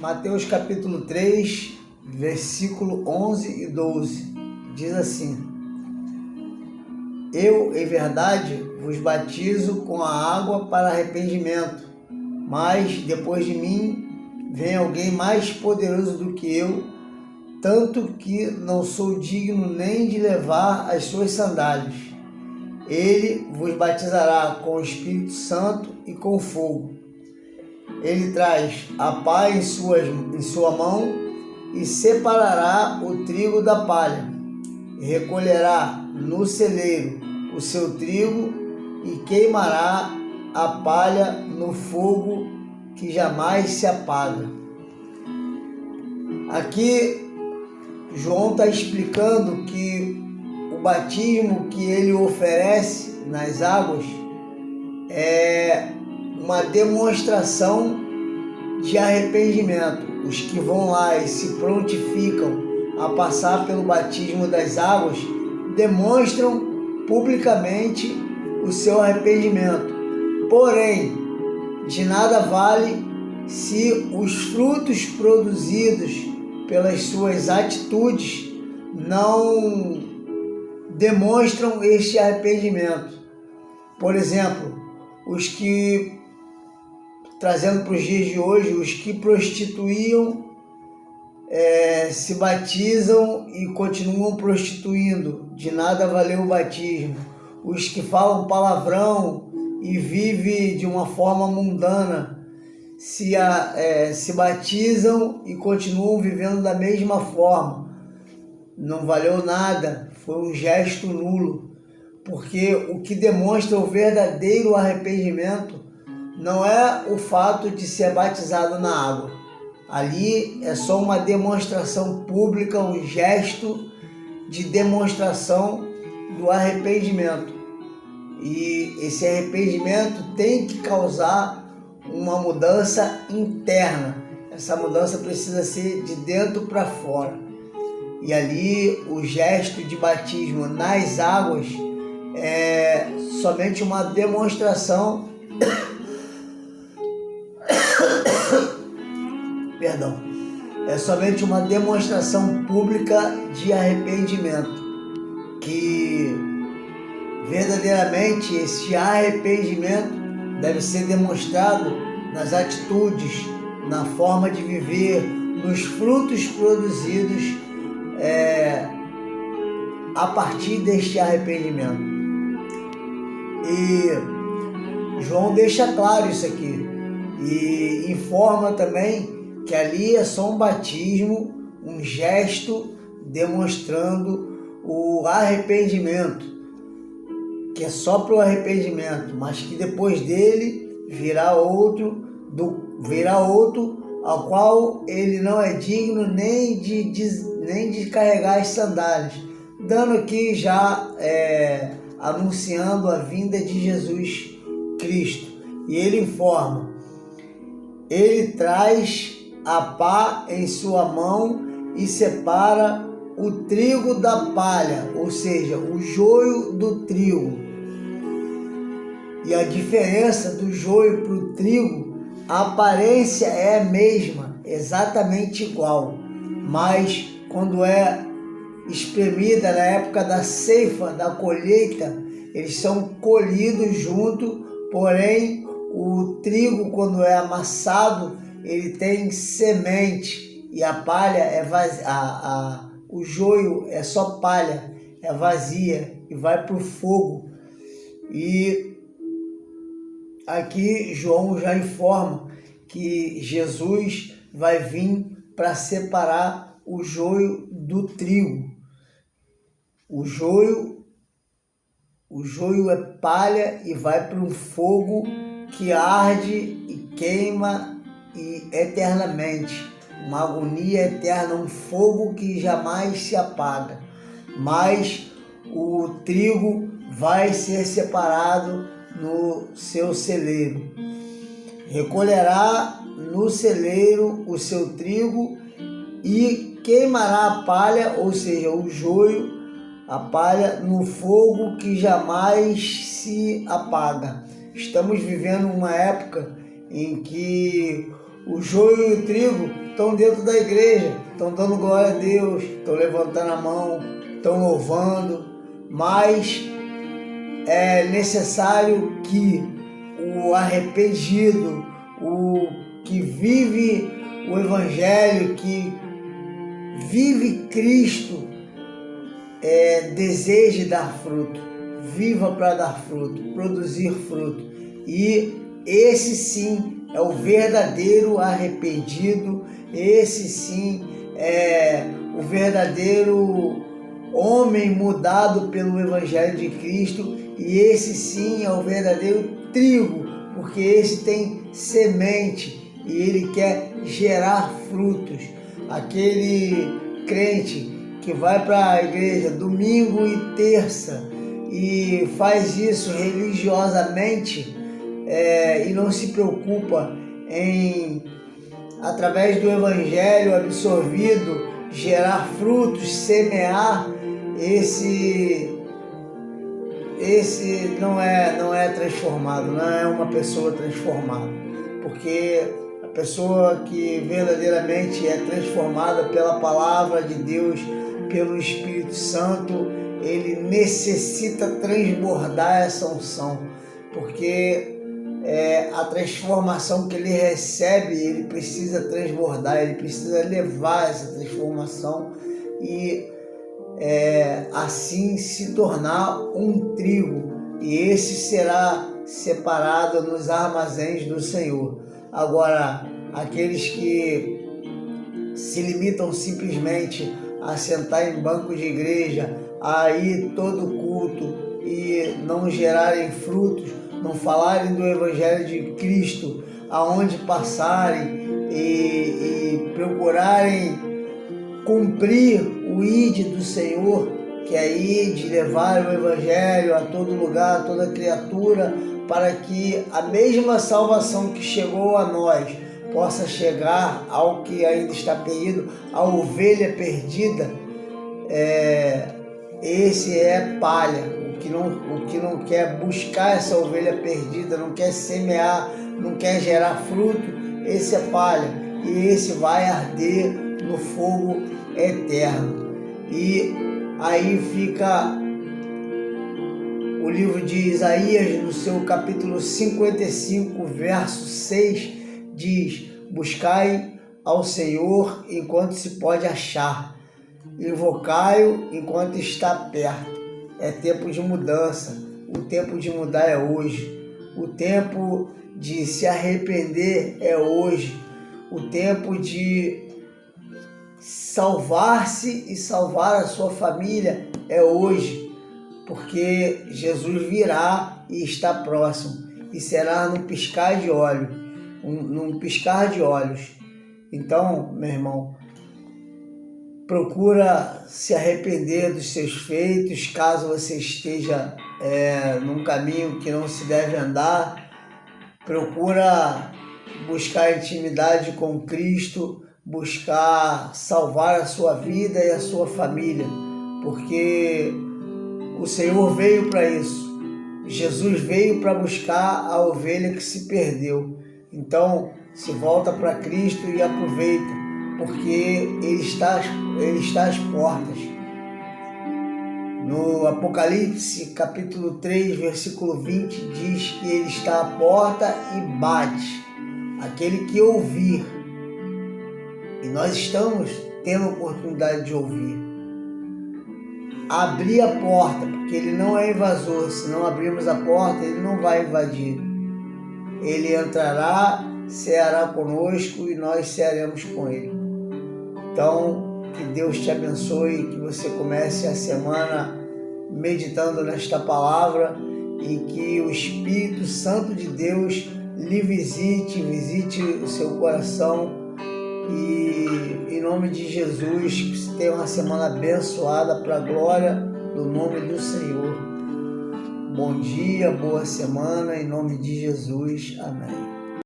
Mateus capítulo 3, versículo 11 e 12, diz assim: Eu, em verdade, vos batizo com a água para arrependimento, mas depois de mim vem alguém mais poderoso do que eu, tanto que não sou digno nem de levar as suas sandálias. Ele vos batizará com o Espírito Santo e com fogo. Ele traz a pá em sua mão e separará o trigo da palha, e recolherá no celeiro o seu trigo e queimará a palha no fogo que jamais se apaga. Aqui João está explicando que o batismo que ele oferece nas águas é uma demonstração de arrependimento. Os que vão lá e se prontificam a passar pelo batismo das águas demonstram publicamente o seu arrependimento. Porém, de nada vale se os frutos produzidos pelas suas atitudes não demonstram este arrependimento. Por exemplo, trazendo para os dias de hoje, os que prostituíam se batizam e continuam prostituindo, de nada valeu o batismo. Os que falam palavrão e vivem de uma forma mundana se batizam e continuam vivendo da mesma forma. Não valeu nada, foi um gesto nulo, porque o que demonstra o verdadeiro arrependimento não é o fato de ser batizado na água. Ali é só uma demonstração pública, um gesto de demonstração do arrependimento. E esse arrependimento tem que causar uma mudança interna. Essa mudança precisa ser de dentro para fora. E ali o gesto de batismo nas águas é somente uma demonstração é somente uma demonstração pública de arrependimento, que verdadeiramente esse arrependimento deve ser demonstrado nas atitudes, na forma de viver, nos frutos produzidos a partir deste arrependimento. E João deixa claro isso aqui e informa também que ali é só um batismo, um gesto demonstrando o arrependimento, que é só para o arrependimento, mas que depois dele virá outro ao qual ele não é digno nem de carregar as sandálias, dando aqui já anunciando a vinda de Jesus Cristo. E ele informa: ele traz a pá em sua mão e separa o trigo da palha, ou seja, o joio do trigo. E a diferença do joio para o trigo, a aparência é a mesma, exatamente igual, mas quando é espremida na época da ceifa, da colheita, eles são colhidos junto, porém o trigo, quando é amassado, ele tem semente e a palha é vazia, o joio é só palha, é vazia e vai para o fogo. E aqui João já informa que Jesus vai vir para separar o joio do trigo. O joio é palha e vai para um fogo que arde e queima e eternamente, uma agonia eterna, um fogo que jamais se apaga. Mas o trigo vai ser separado no seu celeiro. Recolherá no celeiro o seu trigo e queimará a palha, ou seja, o joio, a palha, no fogo que jamais se apaga. Estamos vivendo uma época em que O joio e o trigo estão dentro da igreja, estão dando glória a Deus, estão levantando a mão, estão louvando, mas é necessário que o arrependido, o que vive o Evangelho, que vive Cristo, deseje dar fruto, viva para dar fruto, produzir fruto. E esse sim é o verdadeiro arrependido, esse sim é o verdadeiro homem mudado pelo Evangelho de Cristo, e esse sim é o verdadeiro trigo, porque esse tem semente e ele quer gerar frutos. Aquele crente que vai para a igreja domingo e terça e faz isso religiosamente e não se preocupa em, através do Evangelho absorvido, gerar frutos, semear, esse não é transformado, não é uma pessoa transformada, porque a pessoa que verdadeiramente é transformada pela palavra de Deus, pelo Espírito Santo, ele necessita transbordar essa unção, porque a transformação que ele recebe, ele precisa transbordar, ele precisa levar essa transformação e assim se tornar um trigo, e esse será separado nos armazéns do Senhor. Agora, aqueles que se limitam simplesmente a sentar em banco de igreja, a ir todo culto e não gerarem frutos, não falarem do Evangelho de Cristo aonde passarem e procurarem cumprir o ide do Senhor, que é ir de levar o Evangelho a todo lugar, a toda criatura, para que a mesma salvação que chegou a nós possa chegar ao que ainda está perdido, a ovelha perdida. Esse é palha, o que não quer buscar essa ovelha perdida, não quer semear, não quer gerar fruto, esse é palha, e esse vai arder no fogo eterno. E aí fica o livro de Isaías, no seu capítulo 55, verso 6, diz: buscai ao Senhor enquanto se pode achar, invocai-o enquanto está perto. É tempo de mudança, o tempo de mudar é hoje, o tempo de se arrepender é hoje, o tempo de salvar-se e salvar a sua família é hoje, porque Jesus virá e está próximo, e será num piscar de olhos, Então, meu irmão, procura se arrepender dos seus feitos, caso você esteja num caminho que não se deve andar. Procura buscar intimidade com Cristo, buscar salvar a sua vida e a sua família, porque o Senhor veio para isso. Jesus veio para buscar a ovelha que se perdeu. Então, se volta para Cristo e aproveita, porque Ele está às portas. No Apocalipse, capítulo 3, versículo 20, diz que Ele está à porta e bate. Aquele que ouvir, e nós estamos tendo a oportunidade de ouvir, abrir a porta, porque Ele não é invasor. Se não abrirmos a porta, Ele não vai invadir. Ele entrará, ceará conosco e nós cearemos com Ele. Então, que Deus te abençoe, que você comece a semana meditando nesta palavra e que o Espírito Santo de Deus lhe visite o seu coração, e em nome de Jesus, que você tenha uma semana abençoada para a glória do nome do Senhor. Bom dia, boa semana, em nome de Jesus. Amém.